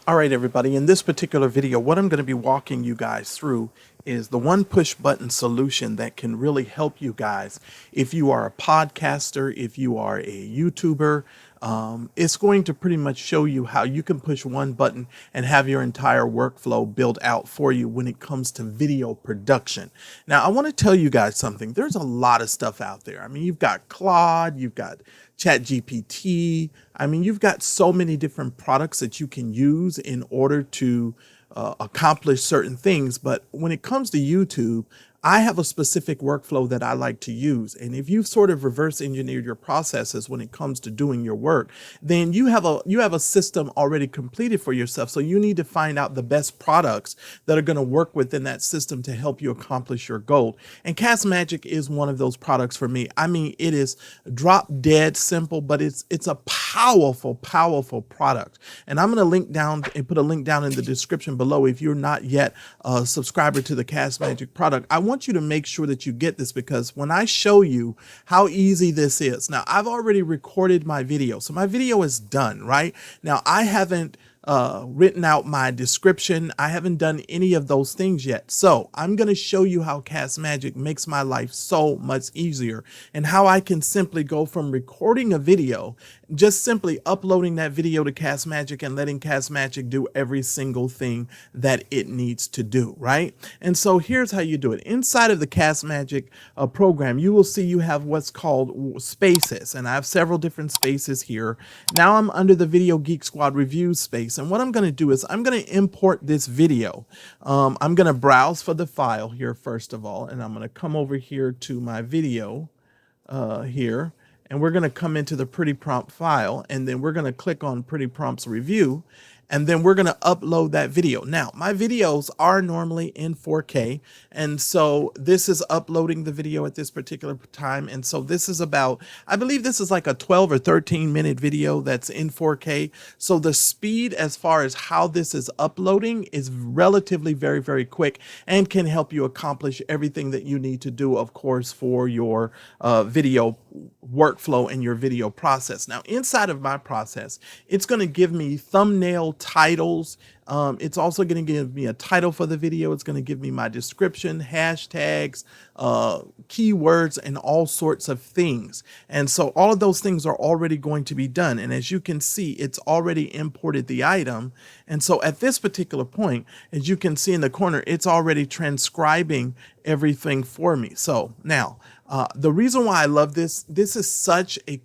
All right, everybody, in this particular video, what I'm going to be walking you guys through is the one push button solution that can really help you guys. If you are a podcaster, if you are a YouTuber, it's going to pretty much show you how you can push one button and have your entire workflow built out for you when it comes to video production. Now, I want to tell you guys something. There's a lot of stuff out there. I mean, you've got Claude, you've got ChatGPT. I mean, you've got so many different products that you can use in order to accomplish certain things. But when it comes to YouTube, I have a specific workflow that I like to use. And if you've sort of reverse engineered your processes when it comes to doing your work, then you have a system already completed for yourself. So you need to find out the best products that are going to work within that system to help you accomplish your goal. And Castmagic is one of those products for me. I mean, it is drop dead simple, but it's a powerful product. And I'm going to link down and put a link down in the description below if you're not yet a subscriber to the Castmagic product. I want you to make sure that you get this, because when I show you how easy this is, now I've already recorded my video, so my video is done, right? Now I haven't written out my description. I haven't done any of those things yet. So I'm going to show you how Castmagic makes my life so much easier, and how I can simply go from recording a video, just simply uploading that video to Castmagic and letting Castmagic do every single thing that it needs to do, right? And so here's how you do it. Inside of the Castmagic program, you will see you have what's called spaces, and I have several different spaces here. Now I'm under the Video Geek Squad review space. And what I'm going to do is I'm going to import this video. I'm going to browse for the file here first of all, and I'm going to come over here to my video here, and we're going to come into the Pretty Prompt file, and then we're going to click on Pretty Prompts Review, and then we're going to upload that video. Now, my videos are normally in 4K, and so this is uploading the video at this particular time. And so this is about, I believe this is like a 12 or 13 minute video that's in 4K. So the speed as far as how this is uploading is relatively very quick, and can help you accomplish everything that you need to do, of course, for your video workflow and your video process. Now, inside of my process, it's going to give me thumbnail titles. It's also going to give me a title for the video. It's going to give me my description, hashtags, keywords, and all sorts of things. And so all of those things are already going to be done. And as you can see, it's already imported the item. And so at this particular point, as you can see in the corner, it's already transcribing everything for me. So now, the reason why I love this is such a,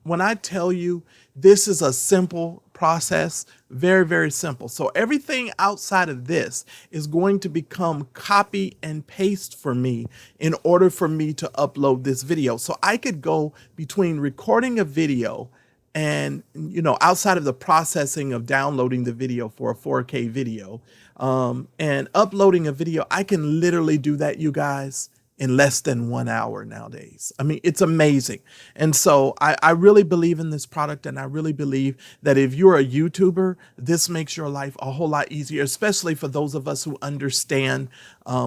when I tell you this is a simple process, very simple. So everything outside of this is going to become copy and paste for me in order for me to upload this video. So I could go between recording a video and, you know, outside of the processing of downloading the video for a 4K video, and uploading a video, I can literally do that, you guys, in less than 1 hour nowadays. I mean, it's amazing. And so I really believe in this product, and I really believe that if you're a YouTuber, this makes your life a whole lot easier, especially for those of us who understand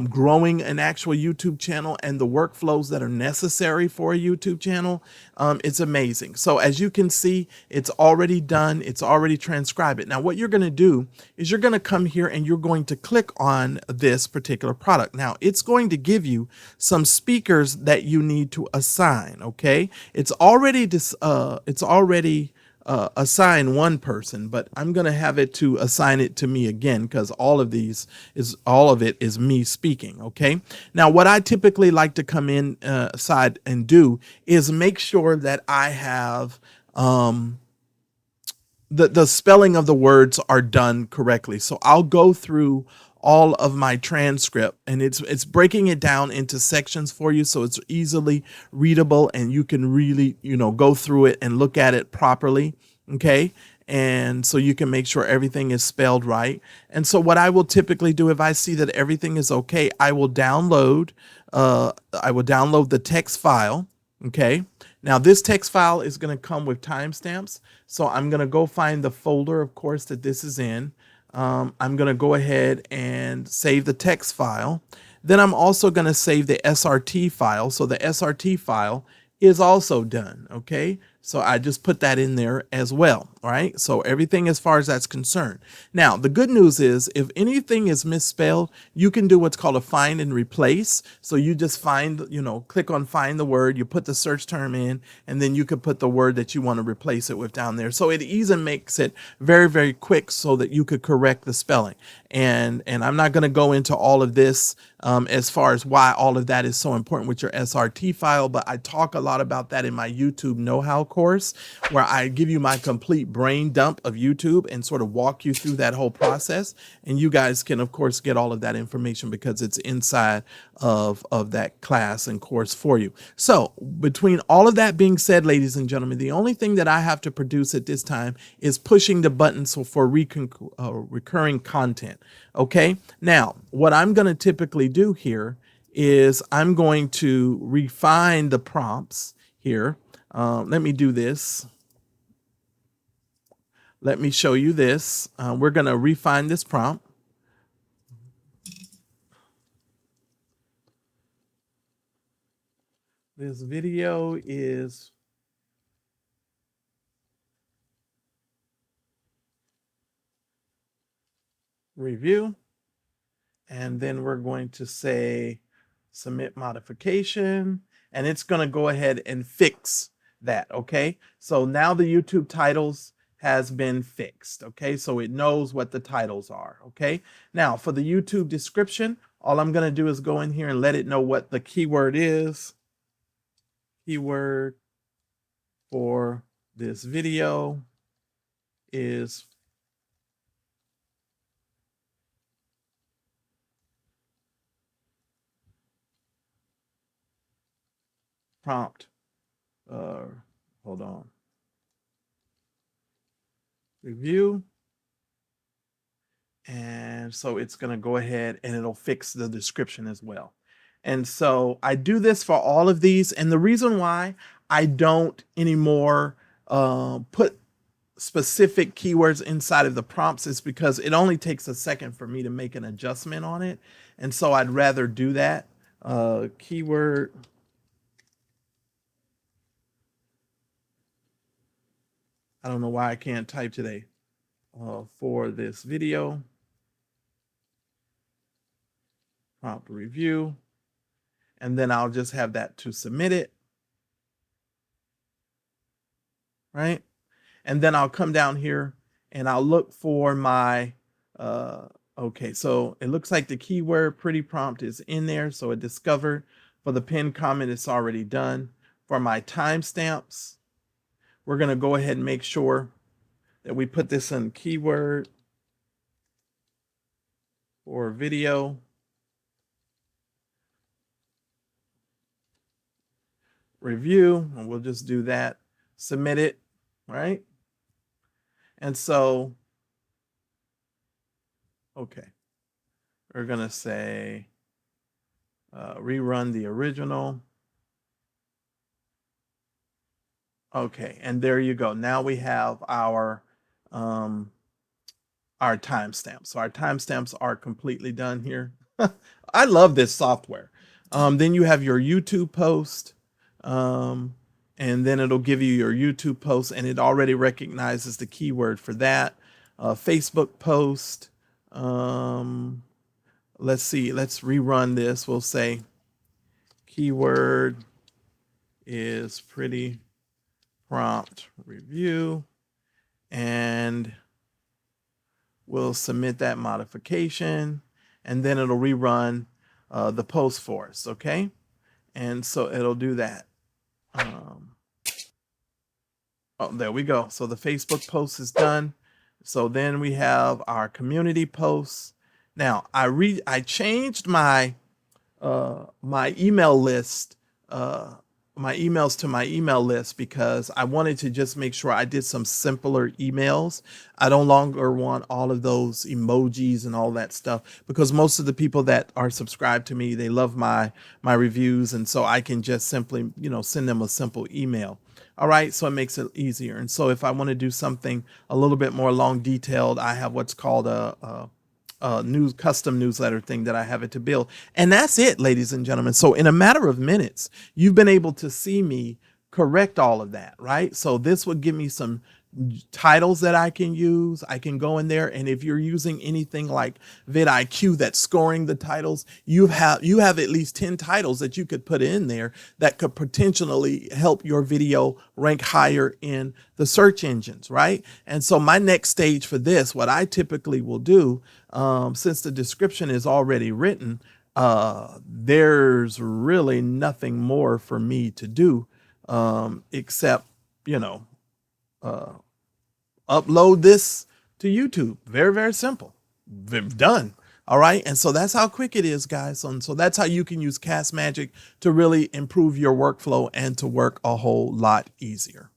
growing an actual YouTube channel and the workflows that are necessary for a YouTube channel. It's amazing. So as you can see, it's already done. It's already transcribed it. Now, what you're going to do is you're going to come here and you're going to click on this particular product. Now, it's going to give you some speakers that you need to assign. Okay, it's already assign one person, but I'm going to have it to assign it to me again, because all of it is me speaking. Okay. Now, what I typically like to come in side and do is make sure that I have the spelling of the words are done correctly. So I'll go through all of my transcript, and it's breaking it down into sections for you, so it's easily readable, and you can really, you know, go through it and look at it properly. Okay. And so you can make sure everything is spelled right. And so what I will typically do, if I see that everything is okay, I will download the text file. Okay. Now this text file is going to come with timestamps. So I'm going to go find the folder, of course, that this is in. I'm going to go ahead and save the text file. Then I'm also going to save the SRT file. So the SRT file is also done. Okay. So I just put that in there as well. All right. So everything as far as that's concerned. Now, the good news is if anything is misspelled, you can do what's called a find and replace. So you just find, click on find the word, you put the search term in, and then you could put the word that you want to replace it with down there. So it even makes it very, very quick so that you could correct the spelling. And I'm not going to go into all of this as far as why all of that is so important with your SRT file, but I talk a lot about that in my YouTube know-how course, where I give you my complete brain dump of YouTube and sort of walk you through that whole process. And you guys can, of course, get all of that information because it's inside of that class and course for you. So between all of that being said, ladies and gentlemen, the only thing that I have to produce at this time is pushing the buttons for recurring content. Okay. Now, what I'm going to typically do here is I'm going to refine the prompts here. Let me do this. Let me show you this. We're going to refine this prompt. This video is review. And then we're going to say submit modification. And it's going to go ahead and fix that. Okay. So now the YouTube titles has been fixed. Okay. So it knows what the titles are. Okay. Now for the YouTube description, all I'm going to do is go in here and let it know what the keyword is. Keyword for this video is prompt. Hold on. Review. And so it's going to go ahead and it'll fix the description as well. And so I do this for all of these. And the reason why I don't anymore put specific keywords inside of the prompts is because it only takes a second for me to make an adjustment on it. And so I'd rather do that. Keyword. I don't know why I can't type today. For this video. Prompt review. And then I'll just have that to submit it. Right? And then I'll come down here and I'll look for my, okay, so it looks like the keyword pretty prompt is in there. So it discovered. For the pinned comment, it's already done. For my timestamps, we're going to go ahead and make sure that we put this in keyword or video. Review, and we'll just do that. Submit it, right? And so, okay, we're going to say rerun the original. Okay, and there you go. Now we have our timestamps. So our timestamps are completely done here. I love this software. Then you have your YouTube post. And then it'll give you your YouTube post, and it already recognizes the keyword for that. Facebook post. Let's see. Let's rerun this. We'll say keyword is pretty prompt review, and we'll submit that modification, and then it'll rerun the post for us. Okay. And so it'll do that. Oh, there we go. So the Facebook post is done. So then we have our community posts. Now I changed my my email list, my emails to my email list because I wanted to just make sure I did some simpler emails. I no longer want all of those emojis and all that stuff because most of the people that are subscribed to me, they love my reviews. And so I can just simply, send them a simple email. All right. So it makes it easier. And so if I want to do something a little bit more long detailed, I have what's called a custom newsletter thing that I have it to build. And that's it, ladies and gentlemen. So in a matter of minutes, you've been able to see me correct all of that, right? So this would give me some titles that I can use. I can go in there, and if you're using anything like vidIQ that's scoring the titles, you have at least 10 titles that you could put in there that could potentially help your video rank higher in the search engines, right? And so my next stage for this, what I typically will do, since the description is already written, there's really nothing more for me to do, except, upload this to YouTube. Very, very simple. Done. All right. And so that's how quick it is, guys. And so that's how you can use Castmagic to really improve your workflow and to work a whole lot easier.